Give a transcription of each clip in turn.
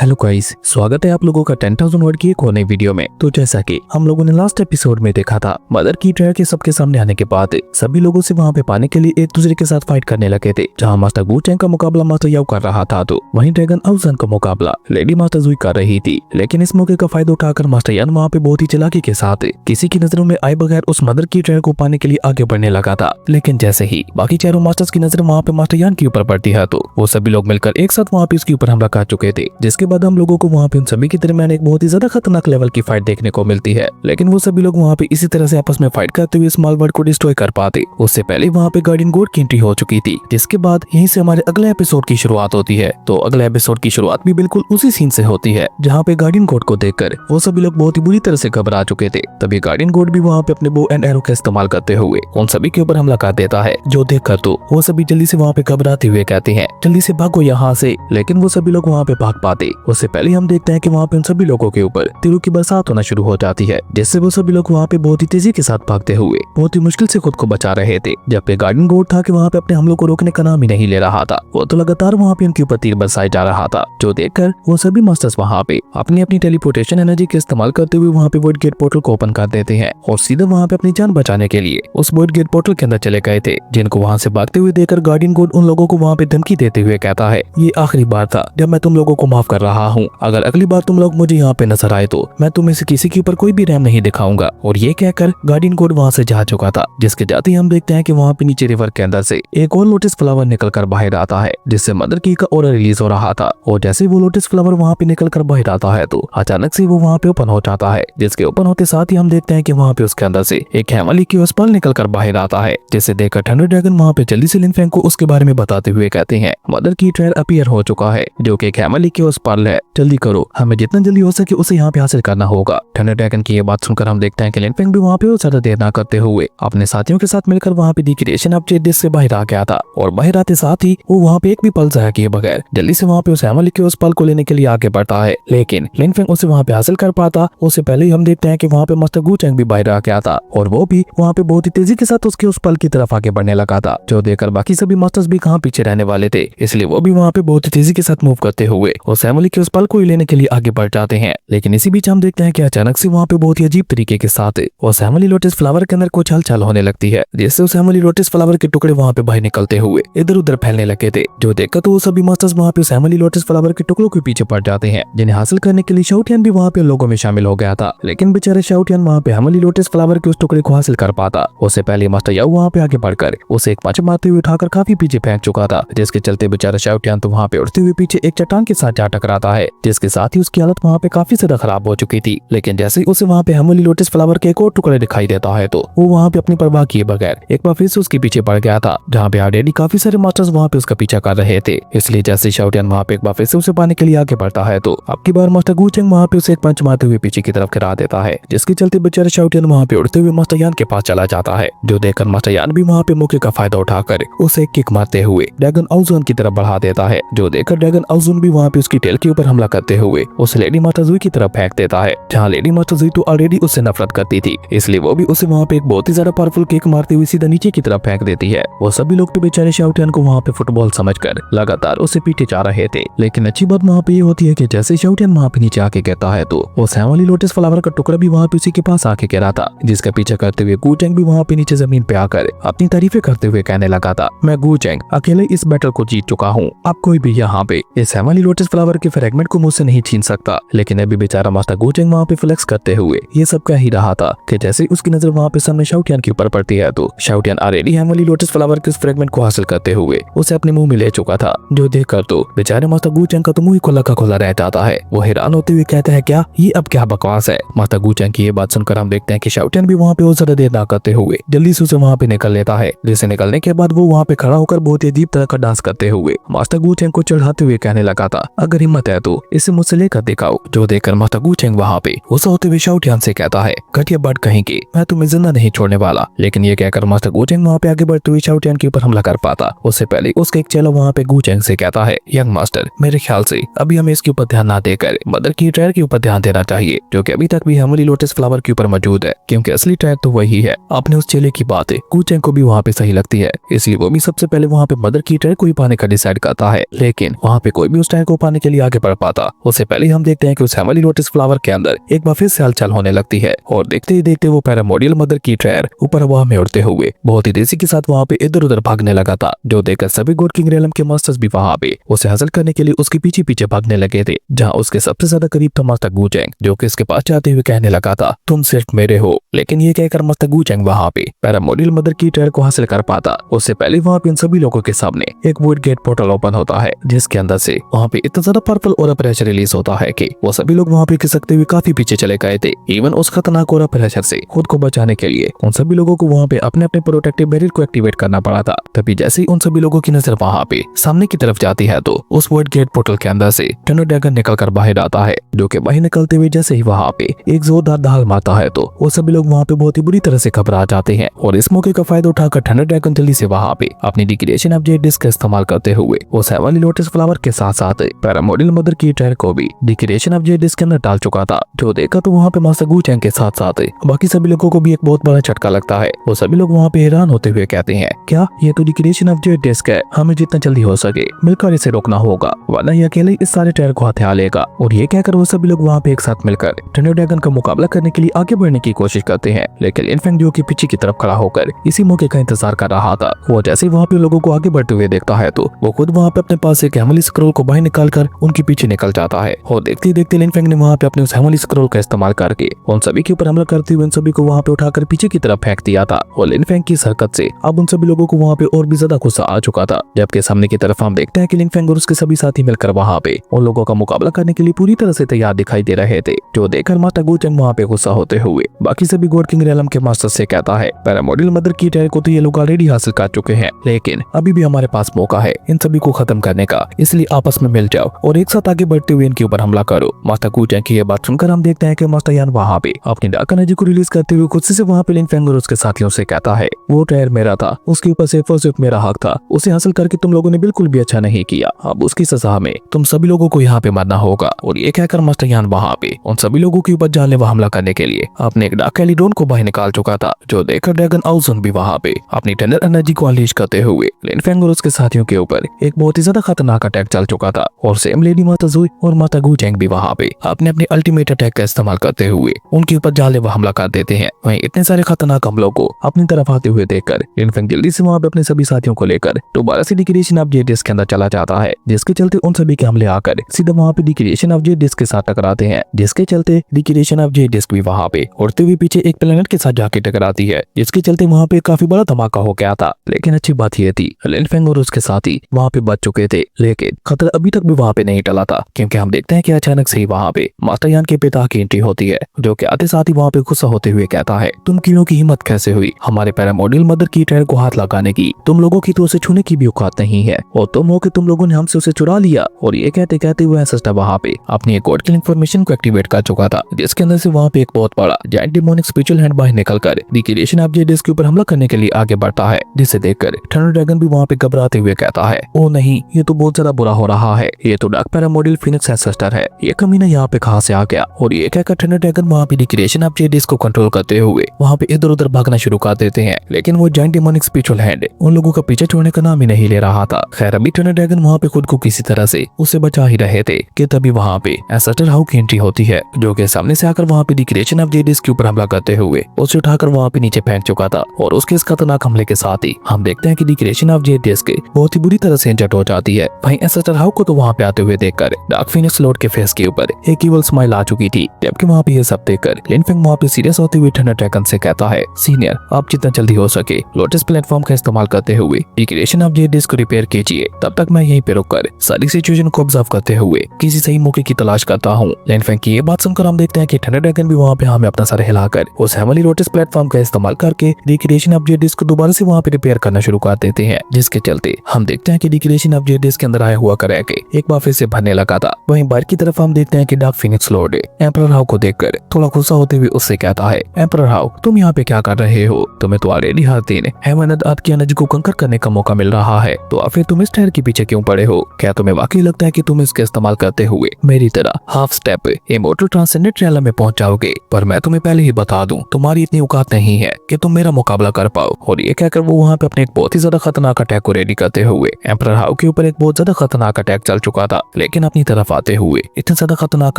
Hello guys, स्वागत है आप लोगों का 10,000 वर्ड की एक और नई वीडियो में। तो जैसा कि हम लोगों ने लास्ट एपिसोड में देखा था, मदर की ड्रैगन के सबके सामने आने के बाद सभी लोगों से वहां पे पाने के लिए एक दूसरे के साथ फाइट करने लगे थे। जहां मास्टर गू चैंग का मुकाबला मास्टर याओ कर रहा था, तो वहीं ड्रैगन आउजन का मुकाबला लेडी मास्टर जुई कर रही थी। लेकिन इस मौके का फायदा उठाकर मास्टर यान वहाँ पे बहुत ही चालाकी के साथ किसी की नजरों में आए बगैर उस मदर की ड्रैगन को पाने के लिए आगे बढ़ने लगा था। लेकिन जैसे ही बाकी चारों मास्टर्स की नजर वहाँ पे मास्टर यान के ऊपर पड़ती है, तो वो सभी लोग मिलकर एक साथ वहाँ पे इसके ऊपर हमला कर चुके थे। जिसके बाद हम लोगों को वहाँ पे उन सभी के दरमियान एक बहुत ही ज्यादा खतरनाक लेवल की फाइट देखने को मिलती है। लेकिन वो सभी लोग वहाँ पे इसी तरह से आपस में फाइट करते हुए स्मॉल वर्ल्ड को डिस्ट्रॉय कर पाते। उससे पहले वहाँ पे गार्डियन गोड की एंट्री हो चुकी थी। जिसके बाद यहीं से हमारे अगले एपिसोड की शुरुआत होती है। तो अगले एपिसोड की शुरुआत भी बिल्कुल उसी सीन से होती है, जहाँ पे गार्डियन गोड को देखकर वो सभी लोग बहुत ही बुरी तरह से घबरा चुके थे। तभी गार्डियन गोड भी वहाँ पे अपने बो एंड एरो का इस्तेमाल करते हुए उन सभी के ऊपर हमला कर देता है। जो देखकर तो वो सभी जल्दी से वहाँ पे घबराते हुए कहते हैं, जल्दी से भागो यहाँ से। लेकिन वो सभी लोग वहाँ पे भाग पाते। उससे पहले हम देखते हैं कि वहाँ पे उन सभी लोगों के ऊपर तीरों की बरसात होना शुरू हो जाती है, जिससे वो सभी लोग वहाँ पे बहुत ही तेजी के साथ भागते हुए बहुत ही मुश्किल से खुद को बचा रहे थे। जब पे गार्डियन गोड था कि वहाँ पे अपने हमलों को रोकने का नाम ही नहीं ले रहा था, वो तो लगातार वहाँ पे उनके ऊपर तीर बरसाए जा रहा था। जो देखकर वो सभी मास्टर्स वहाँ पे अपनी अपनी टेलीपोर्टेशन एनर्जी का इस्तेमाल करते हुए वहाँ पे वॉइड गेट पोर्टल को ओपन कर देते हैं और सीधे वहाँ पे अपनी जान बचाने के लिए उस वॉइड गेट पोर्टल के अंदर चले गए थे। जिनको वहाँ से भागते हुए देखकर गार्डियन गोड उन लोगों को वहाँ पे धमकी देते हुए कहता है, ये आखिरी बार था जब मैं तुम लोगों को माफ कर रहा हूँ। अगर अगली बार तुम लोग मुझे यहाँ पे नजर आए तो मैं तुम्हें से किसी के ऊपर कोई भी रहम नहीं दिखाऊंगा। और ये कहकर गार्डियन गोड वहाँ से जा चुका था। जिसके जाते ही हम देखते हैं कि वहाँ पे नीचे रिवर के अंदर से एक और लोटस फ्लावर निकल कर बाहर आता है, जिससे मदर की का ऑरा रिलीज हो रहा था। और जैसे वो लोटस फ्लावर वहाँ पे निकल कर बाहर आता है, तो अचानक से वो वहाँ पे ओपन हो जाता है। जिसके ओपन होते साथ ही हम देखते हैं कि वहाँ पे उसके अंदर से एक हेमली की पर्ल निकल कर बाहर आता है, जिसे देखकर थंडर ड्रैगन वहाँ पे जल्दी से लिन फेंग को उसके बारे में बताते हुए कहते हैं, मदर की ट्रायल अपीयर हो चुका है, जो कि एक हेमली की पर्ल है। जल्दी करो, हमें जितना जल्दी हो सके उसे यहाँ पे हासिल करना होगा। थंडर ड्रैगन की ये बात सुनकर हम देखते हैं कि लिन फेंग भी वहाँ पे ज्यादा देर ना करते हुए अपने साथियों के साथ मिलकर वहाँ पे दी क्रिएशन अपडेट डिस्क से बाहर आ गया था। और बाहर आते साथ ही वो वहाँ पे एक भी पल जाया किए बगैर जल्दी से वहाँ पे उस हेमली की पर्ल को लेने के लिए आगे बढ़ता है। लेकिन लिन फेंग उसे वहाँ पे हासिल कर पाता उससे पहले ही हम देखते हैं कि वहाँ पे मास्टर गू चैंग भी बाहर आ गया था और वो भी वहाँ पे बहुत ही तेजी के साथ उसके उस पल की तरफ आगे बढ़ने लगा था। जो देखकर बाकी सभी मास्टर्स भी कहाँ पीछे रहने वाले थे, इसलिए वो भी वहाँ पे बहुत ही तेजी के साथ मूव करते हुए उस हेमली के उस पल को लेने के लिए आगे बढ़ जाते हैं। लेकिन इसी बीच हम देखते हैं कि अचानक से वहाँ पे बहुत ही अजीब तरीके के साथ उस हेमली लोटस फ्लावर के अंदर कुछ हलचल होने लगती है, जिससे उस हेमली लोटस फ्लावर के टुकड़े वहाँ पे बाहर निकलते हुए इधर उधर फैलने लगे थे। जो देखकर तो वो सभी मास्टर्स वहाँ पे उस हेमली लोटस फ्लावर के टुकड़ों के पीछे पड़ जाते हैं, जिन्हें हासिल करने के लिए शाओटियान भी वहाँ पे लोगों में शामिल हो गया था। लेकिन बेचारे शाओटियान वहाँ पे हेमली लोटस फ्लावर के उस टुकड़े को हासिल कर पाता उससे पहले मास्टर याओ वहाँ पे आगे बढ़कर उसे एक पंच मारते हुए उठाकर काफी पीछे फेंक चुका था। जिसके चलते बेचारा शाओटियान तो वहाँ पे उड़ते हुए पीछे एक चट्टान के साथ जा टकराता है, जिसके साथ ही उसकी हालत वहाँ पे काफी ज्यादा खराब हो चुकी थी। लेकिन जैसे ही उसे वहाँ पे हेमली लोटस फ्लावर के एक और टुकड़े दिखाई देता है, तो वो वहाँ पे अपनी परवाह किए बगैर एक बार फिर से उसके पीछे पड़ गया था, जहाँ पे ऑलरेडी काफी सारे मास्टर्स वहाँ पे उसका पीछा कर रहे थे। इसलिए जैसे शाओटियान वहाँ पे एक बार फिर से उसे पाने के लिए आगे बढ़ता है, तो अब की बार मास्टर गू चैंग वहाँ पे उसे एक पंच मारते हुए पीछे की तरफ गिरा देता है, जिसके चलते बेचारे शाओटियान वहाँ पे उड़ते हुए मास्टर यान के पास चला जाता है। जो देखकर मास्टर यान भी वहाँ पे मौके का फायदा उठाकर उसे किक मारते हुए ड्रैगन आउजन की तरफ बढ़ा देता है। जो देखकर ड्रैगन आउजन भी वहाँ पे उसकी टेल के ऊपर हमला करते हुए उस लेडी मास्टर जुई की तरफ फेंक देता है, जहाँ लेडी मास्टर जुई तो ऑलरेडी उससे नफरत करती थी, इसलिए वो भी उसे वहाँ पे एक बहुत ही ज्यादा पावरफुल किक मारते हुए सीधा नीचे की तरफ फेंक देती है। वो सभी लोग तो बेचारे शाओटियान को वहाँ पे फुटबॉल समझकर लगातार उसे पीछे जा रहे थे। लेकिन अच्छी बात वहाँ पे ये होती है कि जैसे शाओटियान वहाँ पे नीचे आके कहता है, तो वो हेमली लोटस फ्लावर का टुकड़ा भी वहाँ पे उसी के पास आके गिरा था, जिसका पीछा करते हुए गू चैंग भी वहाँ पे नीचे जमीन पे आकर अपनी तारीफें करते हुए कहने लगा था, मैं गू चैंग अकेले इस बैटल को जीत चुका हूँ, अब कोई भी यहाँ पे इस हेमली लोटस फ्लावर के फ्रेगमेंट को मुझसे नहीं छीन सकता। लेकिन अभी बेचारा मास्टर गू चैंग वहाँ पे फ्लेक्स करते हुए ये सब कह ही रहा था कि जैसे उसकी नजर वहाँ पे सामने शाओटियान के ऊपर पड़ती है, तो शाओटियान ऑलरेडी हेमली लोटस फ्लावर के उस फ्रेगमेंट को हासिल करते हुए उसे अपने मुंह में ले चुका था। जो देखकर तो बेचारे मास्टर गू चैंग का तो मुंह ही खुला का खुला रह जाता है। वो हैरान होते हुए कहते हैं, क्या ये अब क्या बकवास है। मास्टर गू चैंग की ये बात सुनकर हम देखते हैं कि शाओटियान भी वहाँ पे और ज्यादा देर ना करते हुए जल्दी से उसे वहाँ पे निकल लेता है, जिसे निकलने के बाद वो वहाँ पे खड़ा होकर बहुत ही अजीब तरह का डांस करते हुए मास्टर गू चैंग को चढ़ाते हुए कहने लगा था, अगर हिम्मत है तो इसे मुझसे लेकर दिखाओ। जो देखकर मास्टर गू चैंग वहाँ पे गुस्सा होते हुए शाओटियान से कहता है, घटिया बर्ड कहेंगे, मैं तुम्हें जिंदा नहीं छोड़ने वाला। लेकिन ये कहकर मास्टर गू चैंग वहाँ पे आगे बढ़ते हुए शाओटियान के ऊपर हमला कर पाता उससे पहले उसका एक चेला वहाँ पे गू चैंग से कहता है, यंग मास्टर, मेरे ख्याल से अभी हमें इसके ऊपर ध्यान ना देकर मदर की ट्रायल के ऊपर ध्यान देना चाहिए, जो कि अभी तक भी हेमली लोटस फ्लावर के ऊपर मौजूद है, क्योंकि असली ट्रायल तो वही है। आपने उस चेले की बात गू चैंग को भी वहाँ पे सही लगती है, इसलिए वो भी सबसे पहले वहाँ पे मदर की ट्रायल को ही पाने का डिसाइड करता है। लेकिन वहाँ पे कोई भी उस ट्रायल को पाने के लिए आगे आगे बढ़ पाता। उससे पहले हम देखते हैं कि उस हेमली लोटस फ्लावर के अंदर एक बार फिर से हलचल होने लगती है और देखते ही देखते वो पैरामोडियल मदर की ट्रेयर ऊपर हवा में उड़ते हुए बहुत ही तेजी के साथ वहाँ पे इधर उधर भागने लगा था, जो देखकर सभी गॉड किंग रेलम के मास्टर्स भी वहाँ पे उसे हासिल करने के लिए उसके पीछे पीछे भागने लगे थे। जहाँ उसके सबसे ज्यादा करीब था मास्टर गूचेंग, जो कि इसके पास जाते हुए कहने लगा था तुम सिर्फ मेरे हो। लेकिन ये कहकर मास्टर गूचेंग वहाँ पे पैरामोडियल मदर की ट्रेयर को हासिल कर पाता। उससे पहले वहाँ पे इन सभी लोगों के सामने एक वॉइड गेट पोर्टल ओपन होता है, जिसके अंदर से वहाँ पे इतना ज्यादा पर्पल और प्रेशर रिलीज होता है कि वो सभी लोग वहाँ पे खिसकते हुए काफी पीछे चले गए थे। इवन उस खतरनाक और प्रेशर से खुद को बचाने के लिए उन सभी लोगों को वहाँ पे अपने अपने प्रोटेक्टिव बैरियर को एक्टिवेट करना पड़ा था। तभी जैसे ही उन सभी लोगों की नजर वहाँ पे सामने की तरफ जाती है तो उस वॉइड गेट पोर्टल के अंदर से थंडर ड्रैगन निकल कर बाहर आता है, जो कि बाहर निकलते हुए जैसे ही वहाँ पे एक जोरदार दहाड़ मारता है तो वो सभी लोग वहाँ पे बहुत ही बुरी तरह से घबरा जाते हैं। और इस मौके का फायदा उठाकर थंडर ड्रैगन जल्दी से वहाँ पे अपनी डिक्रिएशन ऑफ जेड डिस्क का इस्तेमाल करते हुए उस हेवनली लोटस फ्लावर के साथ साथ पैरामोडियल मदर की ट्रेयर को भी डिक्रिएशन ऑफ जेड डिस्क के अंदर डाल चुका था। जो देखा तो वहाँ पे मास्टर गूचेंग के साथ साथ बाकी सभी लोगों को भी एक बहुत बड़ा झटका लगता है। वो सभी लोग वहाँ पे हैरान होते हुए कहते हैं क्या ये तो डिक्रिएशन ऑफ जेड डिस्क है, हमें जितना जल्दी हो सके मिलकर इसे रोकना होगा, वरना ये अकेले इस सारे ट्रेयर को हथिया लेगा। और ये कहकर वो सभी लोग वहाँ पे एक साथ मिलकर थंडर ड्रैगन का मुकाबला करने के लिए आगे बढ़ने की कोशिश करते हैं। लेकिन लिनफेंग जो कि पीछे की तरफ खड़ा होकर इसी मौके का इंतजार कर रहा था, वो जैसे वहाँ पे लोगों को आगे बढ़ते हुए देखता है तो वो खुद वहाँ पे अपने पास एक हेमली स्क्रॉल को बाहर निकालकर उनके पीछे निकल जाता है। और देखते ही देखते लिनफेंग ने वहाँ पे अपने उस हेमली स्क्रॉल का इस्तेमाल करके उन सभी के ऊपर हमला करते हुए उन सभी को वहाँ पे उठाकर पीछे की तरफ फेंक दिया था। और लिनफेंग की इस हरकत से अब उन सभी लोगों को वहाँ पे और भी ज्यादा गुस्सा आ चुका था। जबकि सामने की तरफ हम देखते हैं कि लिनफेंग और उसके सभी साथी मिलकर वहाँ पे उन लोगों का मुकाबला करने के लिए पूरी तरह से तैयार दिखाई दे रहे थे। जो देखकर मास्टर गूचेंग वहाँ पे गुस्सा होते हुए बाकी सभी गॉड किंग रेलम के मास्टर से कहता है पैरामोडियल मदर की ट्रेयर को तो ये लोग ऑलरेडी हासिल कर चुके हैं, लेकिन अभी भी हमारे पास मौका है इन सभी को खत्म करने का, इसलिए आपस में मिल जाओ और एक साथ आगे बढ़ते हुए इनके ऊपर हमला करो। मास्टर गूचेंग की ये बात सुनकर हम देखते हैं कि मास्टर यान वहाँ पे अपनी डार्क एनर्जी को रिलीज करते हुए खुद से वहाँ पे लिनफेंग और उसके साथियों से कहता है वो ट्रेयर मेरा था, उसके ऊपर सिर्फ और सिर्फ मेरा हक था, उसे हासिल करके तुम लोगों ने बिल्कुल भी अच्छा नहीं किया, अब उसकी सजा में तुम सभी लोगों को यहाँ पे मरना होगा। और ये कहकर मास्टर यान वहाँ पे उन सभी लोगों के ऊपर जानलेवा हमला करने के लिए अपने एक डार्क एलिड्रोन को बाहर निकाल चुका था। जो देखकर ड्रैगन आउजन भी वहाँ पे अपनी थंडर एनर्जी को अनलीश करते हुए लिनफेंग और उसके साथियों के ऊपर एक बहुत ही ज्यादा खतरनाक अटैक चल चुका था। और सेम लेडी माता जुई और माता गूचेंग भी वहाँ पे अपने अपने अल्टीमेट अटैक का इस्तेमाल करते हुए उनके ऊपर जानलेवा हमला कर देते हैं। वहीं इतने सारे खतरनाक हमलों को अपनी तरफ आते हुए देखकर लिनफेंग जल्दी से वहाँ पे अपने सभी साथियों को लेकर दोबारा से डिक्रिएशन ऑफ जेड डिस्क के अंदर चला जाता है, जिसके चलते उन सभी के हमले आकर सीधा वहाँ पे डिक्रिएशन ऑफ जेड डिस्क के साथ टकराते हैं, जिसके चलते डिक्रिएशन ऑफ जेड डिस्क भी वहाँ पे उड़ते हुए पीछे एक प्लेनेट के साथ जाके टकराती है, जिसके चलते वहाँ पे काफी बड़ा धमाका हो गया था। लेकिन अच्छी बात ये थी लिनफेंग और उसके साथी वहाँ पे बच चुके थे, लेकिन खतरा अभी तक भी वहाँ पे नहीं टला था, क्योंकि हम देखते हैं कि अचानक से ही वहाँ पे मास्टर यान के पिता की एंट्री होती है, जो कि आते साथ ही वहाँ पे गुस्सा होते हुए कहता है तुम तीनों की हिम्मत कैसे हुई हमारे पैरामोडियल मदर की ट्रेयर को हाथ लगाने की, तुम लोगों की तो उसे छूने की भी औकात नहीं है, और तुम हो कि तुम लोगों ने हमसे उसे चुरा लिया। और ये कहते कहते हुए सिस्टर वहाँ पे अपनी एक गॉड किलिंग इन्फॉर्मेशन को एक्टिवेट कर चुका था, जिसके अंदर से वहाँ पे एक बहुत बड़ा जायंट डिमोनिक स्पिरिचुअल हैंड बाहर निकलकर डिक्रिएशन ऑफ जेड डिस्क के ऊपर हमला करने के लिए आगे बढ़ता है, जिसे देखकर थंडर ड्रैगन भी वहाँ पे घबराते हुए कहता है ओ नहीं, ये तो बहुत ज्यादा बुरा हो रहा है, ये तो डार्क पैरामोडियल फीनिक्स एंसेस्टर है, ये कमीना यहाँ पे कहाँ से आ गया। और ये कहकर थंडर ड्रैगन वहाँ पे डिक्रिएशन ऑफ जेड डिस्क को कंट्रोल करते हुए वहाँ पे इधर उधर भागना शुरू कर देते हैं, लेकिन वो जायंट डिमोनिक स्पिरिचुअल हैंड उन लोगों का पीछे छोड़ने का नाम ही नहीं ले रहा था। खैर अभी थंडर ड्रैगन वहाँ पे खुद को किसी तरह से उसे बचा ही रहे थे कि तभी वहाँ पे एंसेस्टर हाउ की एंट्री होती है, जो कि सामने से आकर वहाँ पे डिक्रिएशन ऑफ जेड डिस्क के ऊपर हमला करते हुए उसे उठाकर वहाँ पे नीचे फेंक चुका था। और उसके इस खतरनाक हमले के साथ ही हम देखते हैं कि डिक्रिएशन ऑफ जेड डिस्क बहुत ही बुरी तरह से इंजर्ड हो जाती है। वहीं एंसेस्टर हाउ को तो वहाँ पे आते हुए देखकर डार्क फीनिक्स लॉर्ड के फेस के ऊपर एक इवल स्माइल आ चुकी थी, जबकि वहाँ पे ये सब देखकर लिनफेंग वहाँ पे सीरियस होते हुए थंडर ड्रैगन से कहता है सीनियर आप जितना जल्दी हो सके लोटस प्लेटफॉर्म का इस्तेमाल करते हुए डिक्रिएशन ऑफ जेड डिस्क को रिपेयर कीजिए, तब तक मैं यहीं पे रुककर सारी सिचुएशन को ऑब्जर्व करते हुए किसी सही मौके की तलाश करता हूँ। लिनफेंग की ये बात सुनकर हम देखते हैं कि थंडर ड्रैगन भी वहाँ पे हमें अपना सर हिलाकर उस हेवनली लोटस प्लेटफॉर्म का इस्तेमाल करके डिक्रिएशन ऑफ जेड डिस्क को दोबारा से वहाँ पे रिपेयर करना शुरू कर देते हैं, जिसके चलते हम देखते हैं कि डिक्रिएशन ऑफ जेड डिस्क के अंदर आया हुआ क्रैक एक बार फिर से भरने लगा था। वहीं बाहर की तरफ हम देखते हैं कि dark Phoenix Lord emperor how को देखकर थोड़ा गुस्सा होते हुए उससे कहता है एम्परर हाउ तुम यहाँ पे क्या कर रहे हो, तुम्हें तो ऑलरेडी हर दिन हेवन अर्थ की एनर्जी को कंकर करने का मौका मिल रहा है, तो फिर तुम इस ट्रेयर के पीछे क्यों पड़े हो? क्या तुम्हें वाकई लगता है कि तुम इसका इस्तेमाल करते हुए मेरी तरह half step immortal transcendent realm में पहुंच जाओगे? पर मैं तुम्हें पहले ही बता दूं तुम्हारी इतनी औकात नहीं है कि तुम मेरा मुकाबला कर पाओ। और ये कहकर वो वहाँ पे अपने एक बहुत ही ज्यादा खतरनाक अटैक को रेडी करते हुए एम्परर हाउ के ऊपर एक बहुत ज्यादा खतरनाक अटैक चल चुका था, लेकिन अपनी तरफ आते हुए इतने ज्यादा खतरनाक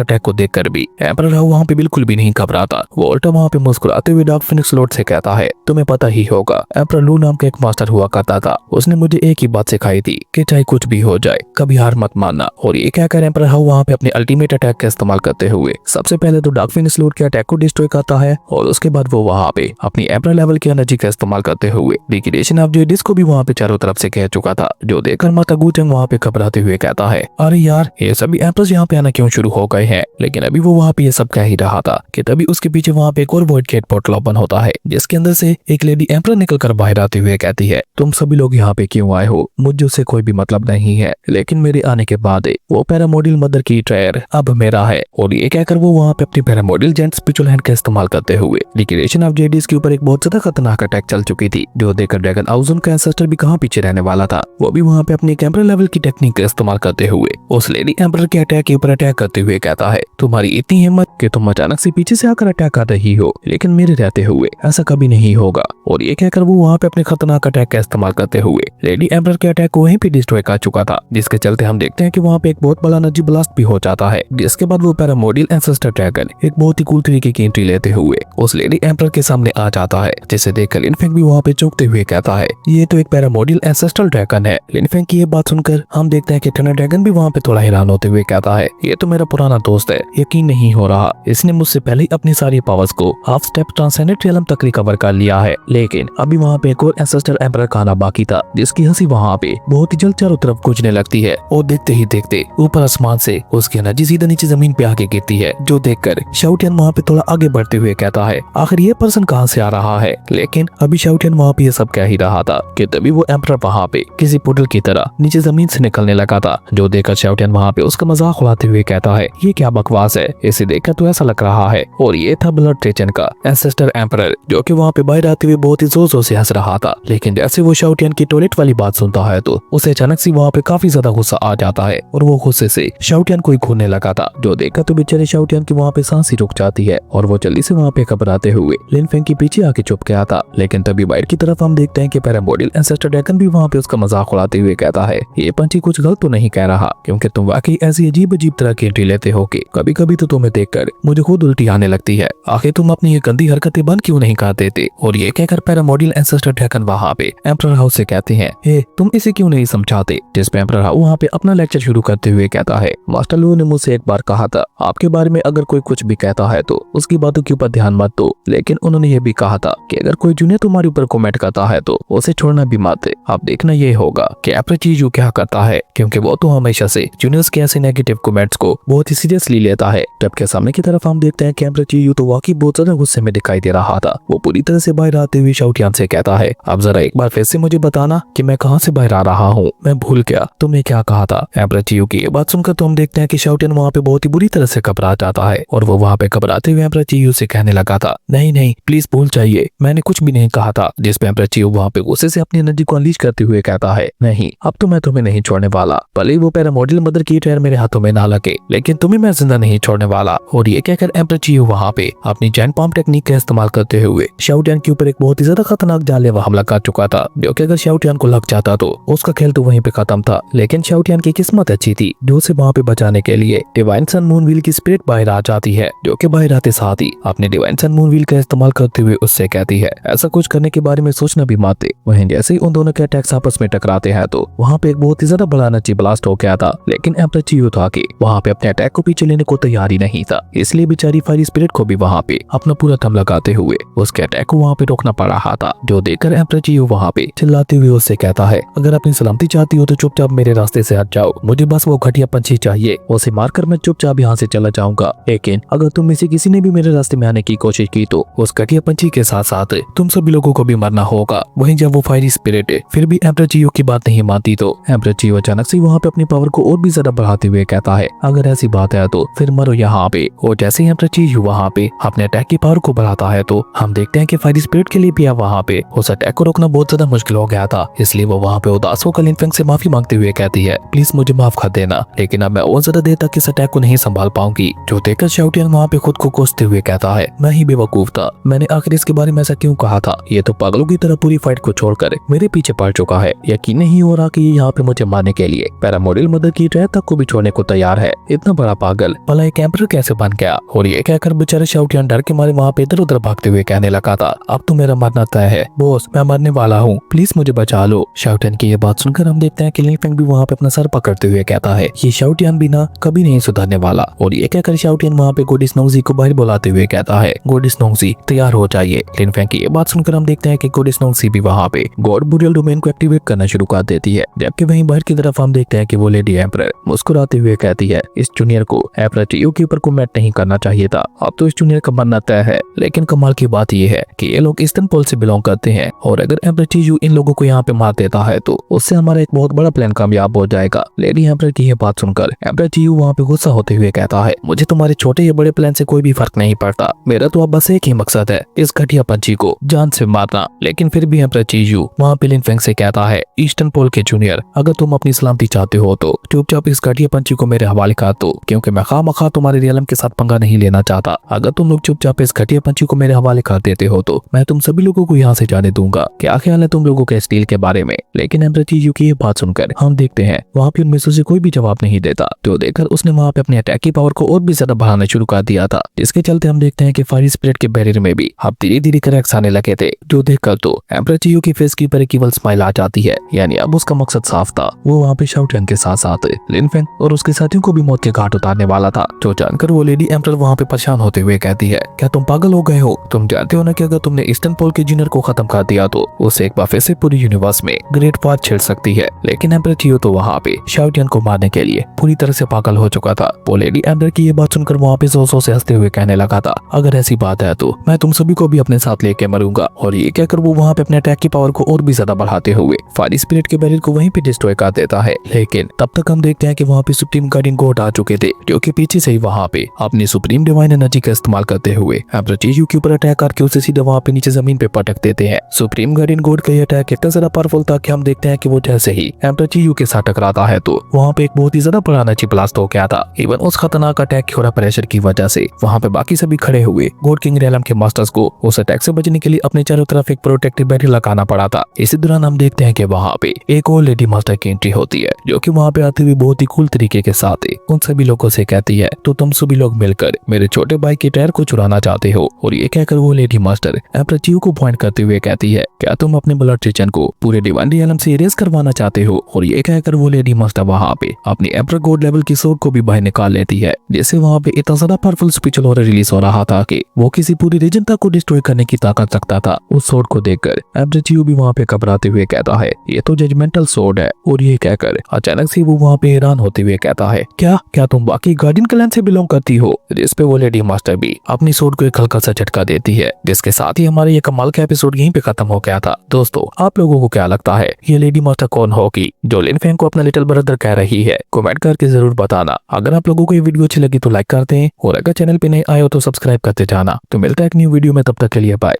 अटैक को देखकर भी एम्परर हाउ वहाँ पे बिल्कुल भी नहीं घबराता। वो उल्टा वहाँ पे मुस्कुराते हुए डार्क फिनिक्स लॉर्ड से कहता है, तुम्हें पता ही होगा एम्परर लू नाम का एक मास्टर हुआ करता था, उसने मुझे एक ही बात सिखाई थी कि चाहे कुछ भी हो जाए कभी हार मत मानना। और ये कहकर एम्परर हाउ वहाँ पे अपने अल्टीमेट अटैक का इस्तेमाल करते हुए सबसे पहले तो डार्क फिनिक्स लॉर्ड के अटैक को डिस्ट्रॉय करता है और उसके बाद वो वहाँ पे अपनी एम्परर लेवल की एनर्जी का इस्तेमाल करते हुए लिक्विडेशन ऑफ जेडिस को भी वहाँ पे चारों तरफ से कह चुका था, जो देखकर माता गुचंग वहाँ पे घबराते हुए कहता है, अरे यार ये सभी एम्परर्स यहाँ पे आना क्यों शुरू हो गए हैं। लेकिन अभी वो वहाँ पे ये सब कह ही रहा था कि तभी उसके पीछे वहाँ पे एक और वॉइड गेट पोर्टल ओपन होता है, जिसके अंदर से एक लेडी एम्परर निकल कर बाहर आते हुए कहती है, तुम सभी लोग यहाँ पे क्यों आए हो, मुझे उससे कोई भी मतलब नहीं है, लेकिन मेरे आने के बाद वो पैरामोडियल मदर की ट्रायर अब मेरा है। और ये कहकर वो वहाँ पे अपनी पैरामोडियल जेंट स्पिरिचुअल हैंड का इस्तेमाल करते हुए लिक्विडेशन ऑफ जेडिस के ऊपर एक बहुत ज्यादा खतरनाक अटैक चल चुकी थी, जो देखकर ड्रैगन आउजन का एंसेस्टर भी कहाँ पीछे रहने वाला था। वो भी वहाँ पे अपनी एम्परर लेवल की टेक्निक का इस्तेमाल करते हुए उस लेडी एम्परर के अटैक के ऊपर अटैक करते हुए कहता है, तुम्हारी इतनी हिम्मत कि तुम अचानक से पीछे से आकर अटैक कर रही हो, लेकिन मेरे रहते हुए ऐसा कभी नहीं होगा। और ये कहकर वो वहाँ पे अपने खतरनाक अटैक का इस्तेमाल करते हुए लेडी एम्परर के अटैक को वहीं पे डिस्ट्रॉय कर चुका था, जिसके चलते हम देखते हैं कि वहाँ पे एक बहुत बड़ा एनर्जी ब्लास्ट भी हो जाता है, जिसके बाद वो पैरामोडियल एंसेस्टर ड्रैगन एक बहुत ही कूल तरीके की एंट्री लेते हुए उस लेडी एम्परर के सामने आ जाता है, जिसे देखकर लिनफेंग भी वहाँ पे चौंकते हुए कहता है, ये तो एक पैरामोडियल एंसेस्ट्रल ड्रैगन है। लिनफेंग की ये बात सुनकर हम देखते हैं कि थंडर ड्रैगन भी वहाँ पे थोड़ा हैरान होते हुए कहता है, ये तो मेरा पुराना दोस्त है, यकीन नहीं हो रहा, इसने मुझसे पहले ही अपनी सारी पावर्स को हाफ स्टेप ट्रांसेंडेंट रियलम तक रिकवर कर लिया है। लेकिन अभी वहाँ पे एक और एंसेस्टर एम्परर का आना बाकी था, जिसकी हंसी वहाँ पे बहुत ही जल्द चारों तरफ गूंजने लगती है और देखते ही देखते ऊपर आसमान से उसकी एनर्जी सीधा नीचे जमीन पे आके गिरती है, जो देखकर शाओटियन वहाँ पे थोड़ा आगे बढ़ते हुए कहता है, आखिर ये पर्सन कहाँ से आ रहा है। लेकिन अभी शाओटियन वहाँ पे ये सब कह ही रहा था कि तभी वो एम्परर वहाँ पे किसी पोर्टल की तरह नीचे जमीन से निकलने लगा था, जो देखकर शाओटियन वहाँ पे उसका मजाक उड़ाते हुए कहता है, ये क्या बकवास है, इसे देखकर तो ऐसा लग रहा है। और ये था ब्लड ट्रेचन का एंसेस्टर एम्परर, जो कि वहाँ पे बाहर आते हुए बहुत ही जोर जोर से हंस रहा था। लेकिन जैसे वो शाओटियन की टॉयलेट वाली बात सुनता है तो उसे अचानक से वहाँ पे काफी ज्यादा गुस्सा आ जाता है और वो गुस्से से शाओटियन को ही घूरने लगा था, जो देखकर तो बेचारे शाओटियन की वहाँ पे सांस ही रुक जाती है और वो जल्दी से वहाँ पे घबराते हुए लिनफेंग के पीछे आके चुप गया था। लेकिन तभी बाहर की तरफ हम देखते हैं कि पैरामोडियल एंसेस्टर ड्रैगन भी वहाँ पे उसका मजाक उड़ाते हुए कहता है, ये पंछी कुछ गलत तो नहीं कह रहा, क्योंकि तुम वाकई ऐसी अजीब अजीब तरह की एंट्री लेते हो कि कभी कभी तो तुम्हें देखकर मुझे खुद उल्टी आने लगती है, आखिर तुम अपनी ये गंदी हरकतें बंद क्यों नहीं कर देते। और ये कहकर पैरामोडियल एंसेस्टर ड्रैगन वहाँ पे एम्परर हाउ से कहते हैं, हे तुम इसे क्यों नहीं समझाते। जिस पे एम्परर हाउ वहाँ पे अपना लेक्चर शुरू करते हुए कहता है, मास्टर लू ने मुझसे एक बार कहा था, आपके बारे में अगर कोई कुछ भी कहता है तो उसकी बातों के ऊपर ध्यान मत दो, लेकिन उन्होंने ये भी कहा था कि अगर कोई जूनियर तुम्हारे ऊपर कमेंट करता है तो उसे छोड़ना भी मत। अब देखना ये होगा कि एप्रेचीजू क्या करता है, क्योंकि वो तो हमेशा से जूनियर्स के ऐसे नेगेटिव कमेंट्स को बहुत ही सीरियसली लेता है। जब के सामने की तरफ हम देखते हैं कि एप्रेचीजू तो वाकई बहुत ज्यादा गुस्से में दिखाई दे रहा था। वो पूरी तरह से बाहर आते हुए शाओटियन से कहता है, अब जरा एक बार फिर से मुझे बताना कि मैं कहाँ से बाहर आ रहा हूँ, मैं भूल गया तुमने क्या कहा था। एप्रेचीजू की ये बात सुनकर तो हम देखते हैं कि शाओटियन वहाँ पे बहुत ही बुरी तरह से घबरा जाता है और वो वहाँ पे घबराते हुए एप्रेचीजू से कहने लगा था, नहीं नहीं प्लीज भूल जाइए, मैंने कुछ भी नहीं कहा था। जिस पे एप्रेचीजू वहाँ पे गुस्से से अपनी एनर्जी को अनलीज करते हुए कहता है, नहीं अब तो मैं तुम्हें नहीं छोड़ने वाला, भले वो पैरामोडियल मदर की ट्रायर मेरे हाथों में ना लगे, लेकिन तुम्हें मैं जिंदा नहीं छोड़ने वाला। और ये कहकर एप्रेचीजू वहाँ पे अपनी जैंट पॉम्प टेक्निक का इस्तेमाल करते हुए शाओटियन के ऊपर एक बहुत ही ज्यादा खतरनाक जानलेवा हमला कर चुका था, जो कि अगर शाओटियन को लग जाता तो उसका खेल तो वहीं पे खत्म था। लेकिन शाओटियन की किस्मत अच्छी थी, जो उसे वहाँ पे बचाने के लिए डिवाइन सन मून व्हील की स्पिरिट बाहर आ जाती है, जो कि बाहर आते साथ ही अपने डिवाइन सन मून व्हील का इस्तेमाल करते हुए उससे कहती है, ऐसा कुछ करने के बारे में सोचना भी मत। वहीं जैसे ही उन दोनों के अटैक्स आपस में टकराते हैं तो वहाँ पे एक बहुत ही ज्यादा बड़ा एनर्जी ब्लास्ट हो गया था। लेकिन एप्रेचीजू था कि वहाँ पे अपने अटैक को पीछे लेने को तैयार ही नहीं था, इसलिए बेचारी फायरी स्पिरिट को भी वहाँ पे अपना पूरा दम लगाते हुए उसके अटैक को वहाँ पे रोकना पड़ रहा था, जो देखकर एप्रेचीजू वहाँ पे चिल्लाते हुए उससे कहता है, अगर अपनी सलामती चाहती हो तो चुपचाप मेरे रास्ते से हट जाओ, मुझे बस वो घटिया पंछी चाहिए, उसे मारकर मैं चुपचाप यहाँ से चला जाऊंगा। लेकिन अगर तुम में से किसी ने भी मेरे रास्ते में आने की कोशिश की तो उस घटिया पंछी के साथ साथ तुम सभी लोगों को भी मरना होगा। वहीं जब वो फायरी स्पिरिट फिर भी एप्रेचीजू की बात नहीं मानती तो एप्रेचीजू अचानक से वहाँ पे अपनी पावर को और भी ज्यादा बढ़ाते हुए कहता है, अगर ऐसी बात है तो फिर मरो यहाँ पे। और जैसे ही एप्रेचीजू वहाँ पे अपने अटैक की पावर को बढ़ाता है तो हम देखते हैं कि फायरी स्पिरिट के लिए भी वहाँ पे उस अटैक को रोकना बहुत ज्यादा मुश्किल हो गया था, इसलिए वो वहाँ पे उदास होकर लिनफेंग से माफी मांगते हुए कहती है, प्लीज मुझे माफ कर देना, लेकिन अब मैं और ज्यादा देर तक इस अटैक को नहीं संभाल पाऊंगी। जो देखकर शाओटियन वहाँ पे खुद को कोसते हुए कहता है, मैं ही बेवकूफ था, मैंने आखिर इसके बारे में ऐसा क्यों कहा था, ये तो पागलों की तरह पूरी फाइट को छोड़कर मेरे पीछे पड़ चुका है, यकीन नहीं हो रहा कि ये यहाँ पे मुझे मारने के लिए पैरामोडियल मदर की ट्रैक तक को भी छोड़ने को तैयार है। इतना बड़ा पागल भला एक एम्परर कैसे बन गया? और ये कहकर बेचारे शाओटियान डर के मारे वहाँ पे इधर उधर भागते हुए कहने लगा था, अब तो मेरा मरना तय है बॉस, मैं मरने वाला हूँ, प्लीज मुझे बचा लो। शाओटियान की ये बात सुनकर हम देखते हैं कि लिन फेंग भी वहाँ पे अपना सर पकड़ते हुए कहता है, ये शाओटियान भी ना कभी नहीं सुधरने वाला। और ये कहकर शाओटियान वहाँ पे गोडिस नोंगजी को बाहर बुलाते हुए कहता है, गोडिस नोंगजी तैयार हो जाइए। लिन फेंग की ये बात सुनकर हम देखते हैं कि गोडिस नोंगजी भी वहाँ पे गॉड बुरियल डोमेन को एक्टिवेट करना शुरू कर देती है। जबकि वहीं बाहर की तरफ हम देखते हैं कि वो लेडी एम्परर मुस्कुराते हुए कहती है, इस जूनियर को एम्परर टीयू के ऊपर को मैट नहीं करना चाहिए था, अब तो इस जूनियर का मरना तय है। लेकिन कमाल की बात यह है कि ये लोग इस्तानबुल से बिलोंग करते हैं और अगर एम्परर टीयू इन लोगों को यहाँ पे मार देता है तो उससे हमारा एक बहुत बड़ा प्लान कामयाब हो जाएगा। लेडी एम्परर की यह बात सुनकर एम्परर टीयू वहाँ पे गुस्सा होते हुए कहता है, मुझे तुम्हारे छोटे या बड़े प्लान से कोई भी फर्क नहीं पड़ता, मेरा तो अब बस एक ही मकसद है, इस घटिया पंछी को जान से मारना। लेकिन फिर भी एम्परर टीयू वहाँ पे लिन फेंग से कहता है, ईस्टर्न पोल के जूनियर, अगर तुम अपनी सलामती चाहते हो तो चुपचाप इस घटिया पंछी को मेरे हवाले कर दो, क्योंकि मैं खामखा तुम्हारे रियलम के साथ पंगा नहीं लेना चाहता। अगर तुम लोग चुपचाप इस घटिया पंछी को मेरे हवाले कर देते हो तो मैं तुम सभी लोगों को यहाँ से जाने दूंगा। क्या ख्याल है तुम लोगों के इस डील के बारे में? लेकिन एम्परर टीयू की ये बात सुनकर हम देखते हैं वहाँ पे उनमें से कोई भी जवाब नहीं देता, जो देखकर उसने वहाँ पे अपने अटैक की पावर को और भी ज्यादा बढ़ाना शुरू कर दिया था, जिसके चलते हम देखते हैं कि फायर स्पिरिट के बैरियर में भी अब धीरे धीरे क्रैक्स आने लगे थे, जो देखकर तो एम्परर टीयू की फेस की पर एक इवल स्माइल आ जाती है। यानी अब उसका मकसद साफ था, वो वहाँ पे शाओटियान के साथ साथ लिन फेंग और उसके साथियों को भी मौत के घाट उतारने वाला था। जो जानकर वो लेडी एम्परर वहाँ पे परेशान होते हुए कहती है, क्या तुम पागल हो गए हो? तुम जानते हो ना कि अगर तुमने ईस्टर्न पोल के जूनियर को खत्म कर दिया तो उसे एक बार फिर से पूरी यूनिवर्स में ग्रेट वार छिड़ सकती है। लेकिन एम्परर टीयू तो वहाँ पे शाओटियान को मारने के लिए पूरी तरह से पागल हो चुका था। वो लेडी एम्परर की ये बात सुनकर वहाँ पे जोर से हंसते हुए कहने लगा था, अगर ऐसी बात है तो मैं तुम सभी को भी अपने साथ लेके मरूंगा। और ये कहकर वो वहाँ पे अपने अटैक की पावर को और भी ज्यादा बढ़ाते हुए फायर स्पिरिट के बैरियर को वहीं पे डिस्ट्रॉय कर देता है। लेकिन तब तक हम देखते हैं कि वहाँ पे सुप्रीम गार्डियन गॉड आ चुके थे, जो कि पीछे से ही वहाँ पे अपनी सुप्रीम डिवाइन एनर्जी का इस्तेमाल करते हुए एम्परर टीयू के ऊपर अटैक करके उसे सीधा वहाँ पे नीचे जमीन पे पटक देते हैं। सुप्रीम गार्डियन गॉड का ये अटैक इतना ज्यादा पावरफुल था कि हम देखते हैं कि वो जैसे ही एम्परर टीयू के साथ टकराता है तो वहाँ पे एक बहुत ही ज्यादा बड़ा एनर्जी ब्लास्ट हो गया था। इवन उस खतरनाक अटैक की और प्रेशर की वजह से वहाँ पे बाकी सभी खड़े हुए गॉड किंग रियलम के मास्टर्स को उस अटैक से बचने के लिए अपने चारों तरफ एक प्रोटेक्टिव बैरियर लगाना पड़ा था। इसी दौरान हम देखते हैं कि वहाँ पे एक और लेडी मास्टर की एंट्री होती है, जो कि वहाँ पे आते हुए बहुत ही कूल तरीके के साथ उन सभी लोगों से कहती है, तो तुम सभी लोग मिलकर मेरे छोटे भाई के टायर को चुराना चाहते हो। और ये कहकर वो लेडी मास्टर एम्परर टीयू को पॉइंट करते हुए कहती है, क्या तुम अपने ब्लड रिचन को पूरे डिवाइन रियलम से इरेज करवाना चाहते हो? और ये कहकर वो लेडी मास्टर वहाँ पे अपनी एम्परर गॉड लेवल की सोर्ड को भी बाहर निकाल लेती है, जिससे वहाँ पे इतना ज्यादा पावरफुल स्पिरिचुअल ऑरा रिलीज हो रहा था कि वो किसी पूरी रीजन तक को डिस्ट्रॉय करने की ताकत रखता था। उस सोर्ड को देखकर एम्परर टीयू भी वहाँ पे घबराते हुए कहता है, ये तो जजमेंटल सोर्ड है। और ये कहकर अचानक से वो वहाँ पे हैरान होते हुए कहता है, क्या तुम बाकी गार्डियन क्लैन से बिलोंग करती हो? जिस पे वो लेडी मास्टर भी अपनी सोर्ड को एक हल्का सा झटका देती है, जिसके साथ ही हमारा ये कमाल का एपिसोड यहीं पे खत्म हो गया था। दोस्तों, आप लोगों को क्या लगता है ये लेडी मास्टर कौन होगी जो लिन फेंग को अपना लिटिल ब्रदर कह रही है? कमेंट करके जरूर बताना। अगर आप लोगों को ये वीडियो अच्छी लगी तो लाइक कर दें और अगर चैनल पे नए आए हो तो सब्सक्राइब करते जाना। तो मिलता है एक न्यू वीडियो में, तब तक के लिए बाय।